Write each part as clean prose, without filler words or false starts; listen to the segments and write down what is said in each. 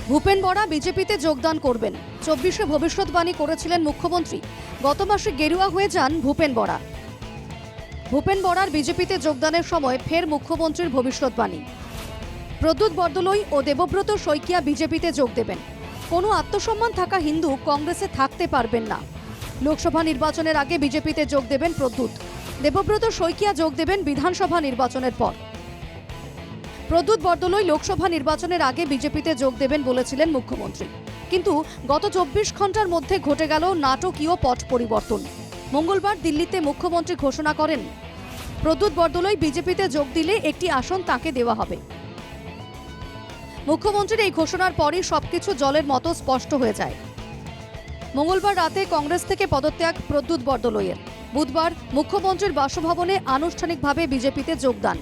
ভূপেন বরা বিজেপিতে যোগদান করবেন। 24-এ ভবিষ্যৎবাণী করেছিলেন মুখ্যমন্ত্রী। গত মাসে গেরুয়া হয়ে যান ভূপেন বরা। ভূপেন বরার বিজেপিতে যোগদানের সময় ফের মুখ্যমন্ত্রীর ভবিষ্যৎবাণী। প্রদ্যুৎ বরদলৈ ও দেবব্রত শইকিয়া বিজেপিতে যোগ দেবেন। কোনো আত্মসম্মান থাকা হিন্দু কংগ্রেসে থাকতে পারবেন না। লোকসভা নির্বাচনের আগে বিজেপিতে যোগ দেবেন প্রদ্যুৎ। দেবব্রত শইকিয়া যোগ দেবেন বিধানসভা নির্বাচনের পর। প্রদ্যুৎ বরদলৈ লোকসভা নির্বাচনের আগে বিজেপিতে যোগ দেবেন বলেছিলেন মুখ্যমন্ত্রী, কিন্তু গত 24 ঘন্টার মধ্যে ঘটে গেল নাটকীয় পট পরিবর্তন। মঙ্গলবার দিল্লিতে মুখ্যমন্ত্রী ঘোষণা করেন, প্রদ্যুৎ বরদলৈ বিজেপিতে যোগ দিলে একটি আসন তাকে দেওয়া হবে। মুখ্যমন্ত্রীর এই ঘোষণার পরই সবকিছু জলের মতো স্পষ্ট হয়ে যায়। মঙ্গলবার রাতে কংগ্রেস থেকে পদত্যাগ প্রদ্যুৎ বরদলৈয়ের। বুধবার মুখ্যমন্ত্রীর বাসভবনে আনুষ্ঠানিকভাবে বিজেপিতে যোগদান।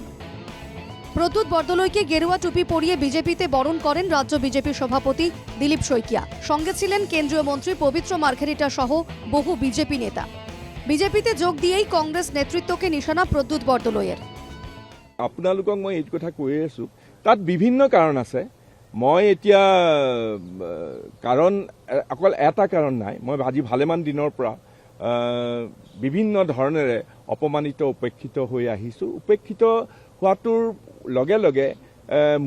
প্রদ্যুৎ বরদলৈকে গেরুয়া টুপি পরিয়ে বিজেপিতে বরণ করেন রাজ্য বিজেপি সভাপতি দিলীপ শইকিয়া। সঙ্গে ছিলেন কেন্দ্রীয় মন্ত্রী পবিত্র মার্ঘেরিটা সহ বহু বিজেপি নেতা। বিজেপিতে যোগ দিয়েই কংগ্রেস নেতৃত্বকে নিশানা প্ৰদ্যুৎ বৰদলৈৰ। আপোনালোকক মই এই কথা কৈ আছো, তাত বিভিন্ন কাৰণ আছে। মই এতিয়া কাৰণ অকল এটা কাৰণ নাই। মই আজি ভালেমান দিনৰ পৰা বিভিন্ন ধৰণেৰে অপমানিত উপেক্ষিত হৈ আহিছো। উপেক্ষিত হোৱাটোৰ লগে লগে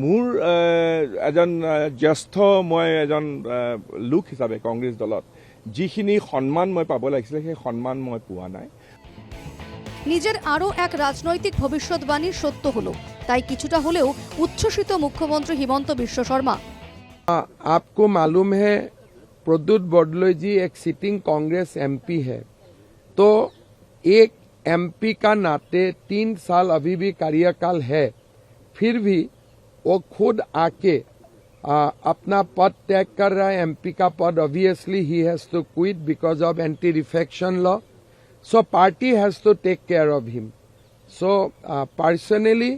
মোৰ এজন জ্যেষ্ঠ মই এজন লোক হিচাপে কংগ্ৰেছ দলত যিখিনি সন্মান মই পাব লাগিছিল সেই সন্মান মই পোৱা নাই। নিজের আরও এক রাজনৈতিক ভবিষ্যৎবাণী সত্য হলো, তাই কিছুটা হলেও উচ্ছ্বসিত মুখ্যমন্ত্রী হিমন্ত বিশ্ব শর্মা। आपको मालूम है प्रद्युत बरदलै जी एक सिटिंग कांग्रेस एमपी है, तो एक एमपी का नाते 3 साल अभी भी कार्यकाल है, फिर भी वो खुद आके अपना पद त्याग कर रहा है। एमपी का पद ऑब्वियसली ही has to quit because of anti defection law, so party has to take care of him. So personally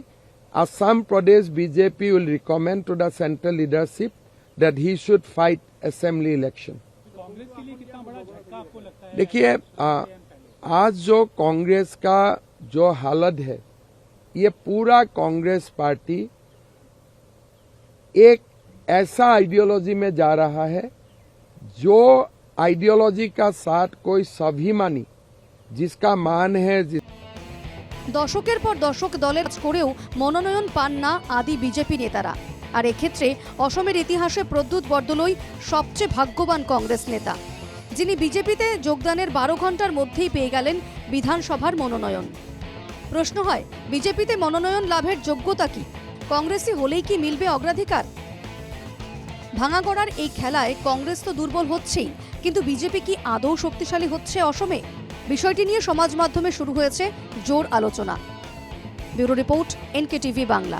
Assam Pradesh BJP will recommend to the central leadership that he should fight assembly election. Congress के लिए कितना बड़ा झटका आपको लगता है? देखिए आज जो कांग्रेस का जो हालत है, ये पूरा कांग्रेस पार्टी एक ऐसा आइडियोलॉजी में जा रहा है जो आइडियोलॉजी का साथ कोई स्वाभिमानी जिसका मान है। দশকের পর দশক দলের করেও মনোনয়ন পান না আদি বিজেপি নেতারা। আর এক্ষেত্রে অসমের ইতিহাসে প্রদ্যুৎ বরদলৈ সবচেয়ে ভাগ্যবান কংগ্রেস নেতা, যিনি বিজেপিতে যোগদানের 12 ঘন্টার মধ্যেই পেয়ে গেলেন বিধানসভার মনোনয়ন। প্রশ্ন হয়, বিজেপিতে মনোনয়ন লাভের যোগ্যতা কি? কংগ্রেসি হলেই কি মিলবে অগ্রাধিকার? ভাঙাগড়ার এই খেলায় কংগ্রেস তো দুর্বল হচ্ছেই, কিন্তু বিজেপি কি আদৌ শক্তিশালী হচ্ছে অসমে? বিষয়টি নিয়ে সমাজ মাধ্যমে শুরু হয়েছে জোর আলোচনা। Bureau report, NKTV Bangla.